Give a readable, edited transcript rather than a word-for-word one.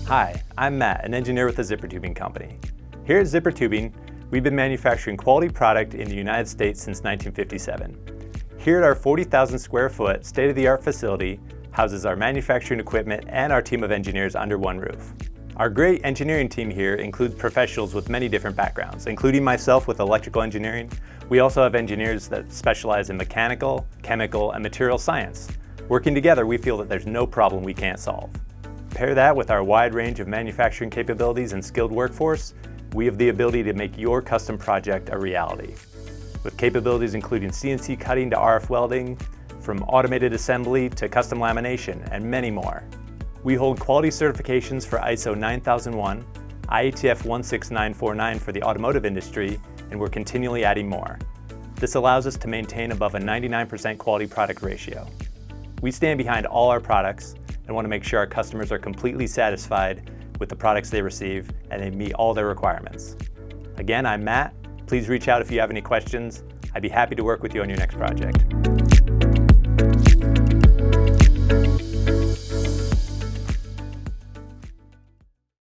Hi, I'm Matt, an engineer with the Zippertubing company. Here at Zippertubing, we've been manufacturing quality product in the United States since 1957. Here at our 40,000 square foot state-of-the-art facility houses our manufacturing equipment and our team of engineers under one roof. Our great engineering team here includes professionals with many different backgrounds, including myself with electrical engineering. We also have engineers that specialize in mechanical, chemical, and material science. Working together, we feel that there's no problem we can't solve. Pair that with our wide range of manufacturing capabilities and skilled workforce, we have the ability to make your custom project a reality. With capabilities including CNC cutting to RF welding, from automated assembly to custom lamination, and many more. We hold quality certifications for ISO 9001, IATF 16949 for the automotive industry, and we're continually adding more. This allows us to maintain above a 99% quality product ratio. We stand behind all our products and want to make sure our customers are completely satisfied with the products they receive and they meet all their requirements. Again, I'm Matt. Please reach out if you have any questions. I'd be happy to work with you on your next project.